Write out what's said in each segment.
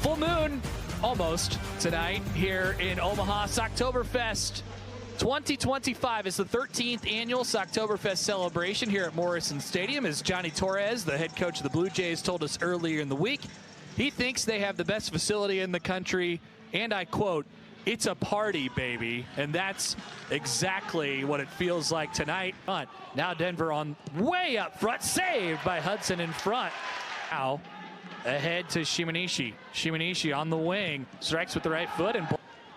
Full moon, almost, tonight here in Omaha. Socktoberfest 2025 is the 13th annual Socktoberfest celebration here at Morrison Stadium. As Johnny Torres, the head coach of the Blue Jays, told us earlier in the week, he thinks they have the best facility in the country, and I quote, "It's a party, baby." And that's exactly what it feels like tonight. Now Denver on way up front, saved by Hudson in front. Now ahead to Shimanishi. Shimanishi on the wing, strikes with the right foot and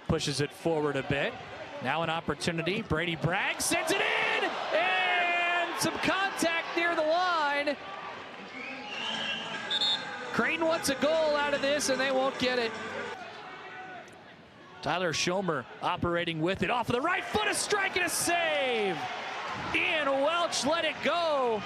pushes it forward a bit. Now an opportunity. Brady Bragg sends it in, and some contact near the line. Creighton wants a goal out of this, and they won't get it. Tyler Schomer operating with it. Off of the right foot, a strike and a save. Ian Welch let it go,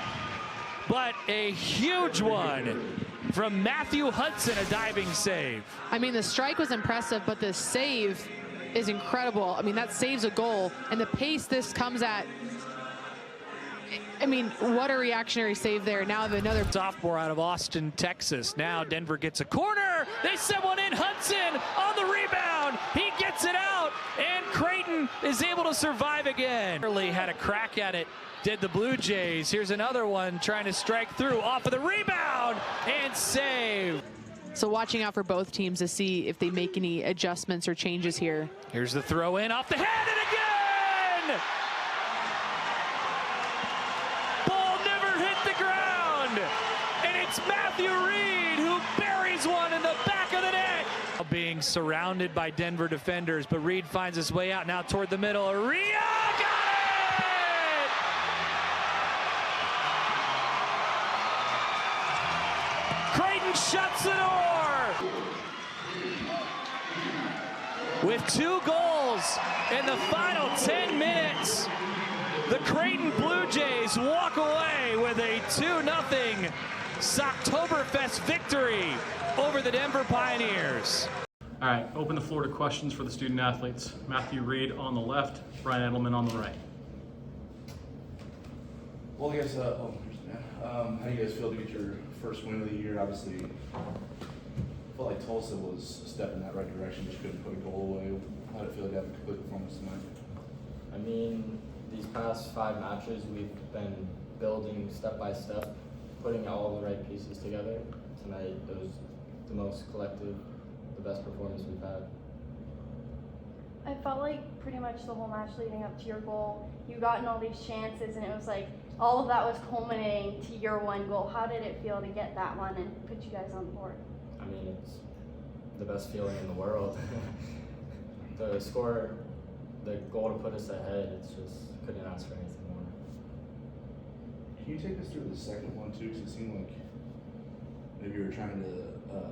but a huge one from Matthew Hudson, a diving save. I mean, the strike was impressive, but the save is incredible. I mean, that saves a goal, and the pace this comes at, I mean, what a reactionary save there. Now another sophomore out of Austin, Texas. Now Denver gets a corner. They send one in. Hudson on the rebound. He gets it out, and Creighton is able to survive again. Early had a crack at it, did the Blue Jays. Here's another one trying to strike through off of the rebound and save. So watching out for both teams to see if they make any adjustments or changes here. Here's the throw in off the head, and again! Ball never hit the ground, and it's Matthew Reed who buries one in the back of the net. Being surrounded by Denver defenders, but Reed finds his way out now toward the middle. Aria got it! Creighton shuts the door. With 2 goals in the final 10 minutes, the Creighton Blue Jays walk away with a 2-0 Socktoberfest victory over the Denver Pioneers. All right, open the floor to questions for the student athletes. Matthew Reed on the left, Brian Edelman on the right. Well, I guess, how do you guys feel to get your first win of the year? Obviously, I felt like Tulsa was a step in that right direction, just couldn't put a goal away. How did it feel to have a complete performance tonight? I mean, these past 5 matches, we've been building step by step, putting all the right pieces together. Tonight, it was the most collective, the best performance we've had. I felt like pretty much the whole match leading up to your goal, you gotten all these chances, and it was like all of that was culminating to your one goal. How did it feel to get that one and put you guys on the board? I mean, it's the best feeling in the world. The score, the goal to put us ahead, it's just couldn't ask for anything more. Can you take us through the second one too? Because it seemed like maybe you were trying to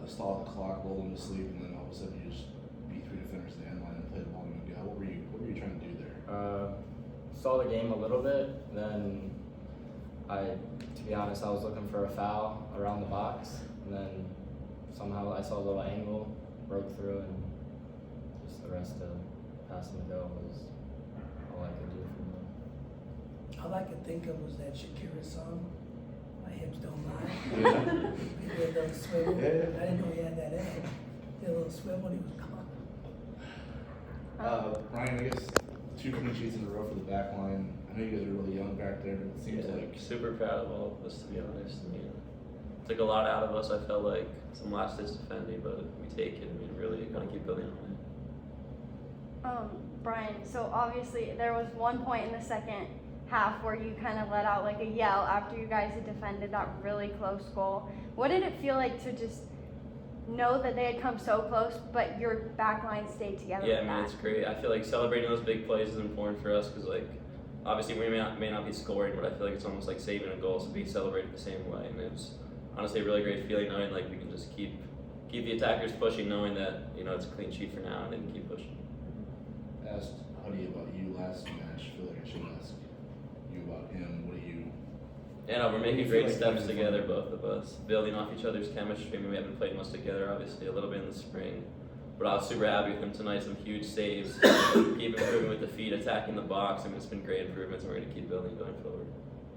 stall the clock, roll them to sleep, and then all of a sudden you just beat 3 defenders to the end line and play the ball and go. What were you trying to do there? Saw the game a little bit, then to be honest, I was looking for a foul around the box, and then somehow I saw a little angle, broke through, and just the rest of passing the goal was all I could do from there. All I could think of was that Shakira song, "My Hips Don't Lie." He did a little swivel. I didn't know he had that in him. He did a little swivel and he was gone. Ryan, I guess 2 clean sheets in a row for the back line. I know you guys are really young back there, but it seems like super proud of all of us, to be honest. I mean, it took a lot out of us. I felt like some last ditch defending, but we take it. I mean, really gonna keep building on it. Brian, so obviously there was one point in the second half where you kind of let out like a yell after you guys had defended that really close goal. What did it feel like to just know that they had come so close, but your back line stayed together? Yeah, I mean, it's great. I feel like celebrating those big plays is important for us because, like, obviously we may not be scoring, but I feel like it's almost like saving a goal, so be celebrated the same way. And it was honestly a really great feeling knowing like we can just keep the attackers pushing, knowing that, you know, it's a clean sheet for now and they can keep pushing. I asked Huddy about you last match. I feel like I should ask you about him. What do you? Yeah, no, we're making great steps together, both of us, building off each other's chemistry. I mean, we haven't played much together, obviously, a little bit in the spring. But I was super happy with him tonight, some huge saves, keep improving with the feet, attacking the box. I mean, it's been great improvements, and we're going to keep building going forward.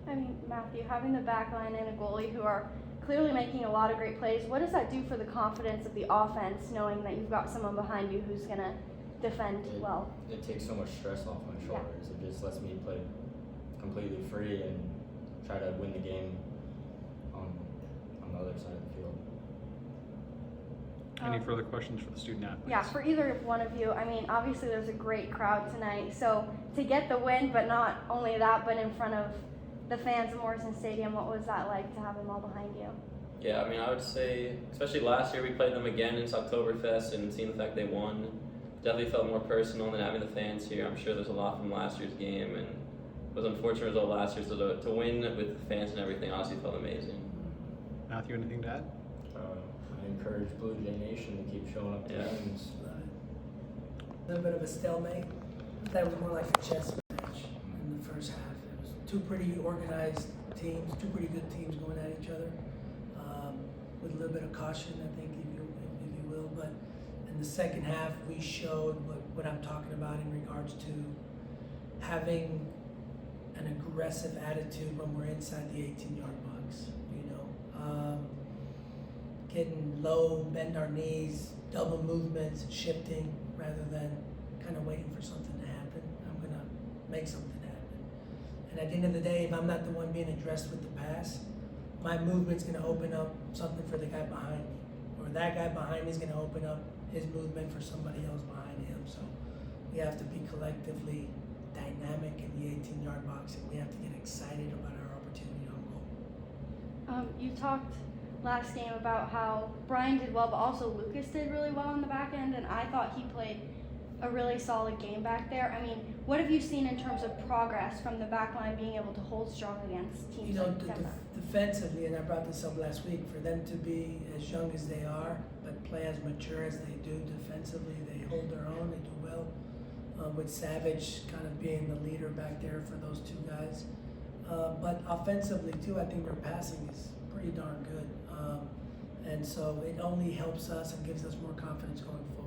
I mean, Matthew, having the back line and a goalie who are clearly making a lot of great plays. What does that do for the confidence of the offense, knowing that you've got someone behind you who's going to defend well? It takes so much stress off my shoulders. It just lets me play completely free and try to win the game on the other side of the field. Any further questions for the student athletes? Yeah, for either one of you, I mean, obviously there's a great crowd tonight. So to get the win, but not only that, but in front of the fans of Morrison Stadium, what was that like to have them all behind you? Yeah, I mean, I would say, especially last year, we played them again in Oktoberfest, and seeing the fact they won definitely felt more personal than having the fans here. I'm sure there's a lot from last year's game, and it was an unfortunate result last year, so to win with the fans and everything honestly felt amazing. Matthew, anything to add? I encourage Blue Jay Nation to keep showing up to games. A little bit of a stalemate. That was more like a chess match in the first half. It was two pretty organized teams, two pretty good teams going at each other, with a little bit of caution, I think, if you will. But in the second half, we showed what I'm talking about in regards to having an aggressive attitude when we're inside the 18-yard box. Getting low, bend our knees, double movements, shifting, rather than kind of waiting for something to happen. I'm going to make something happen. And at the end of the day, if I'm not the one being addressed with the pass, my movement's going to open up something for the guy behind me. Or that guy behind me is going to open up his movement for somebody else behind him. So we have to be collectively dynamic in the 18-yard box, and we have to get excited about our opportunity on goal. You talked last game about how Brian did well, but also Lucas did really well on the back end, and I thought he played a really solid game back there. I mean, what have you seen in terms of progress from the back line being able to hold strong against teams like Denver? Defensively, and I brought this up last week, for them to be as young as they are, but play as mature as they do defensively, they hold their own, they do well. With Savage kind of being the leader back there for those two guys. But offensively too, I think their passing is pretty darn good. And so it only helps us and gives us more confidence going forward.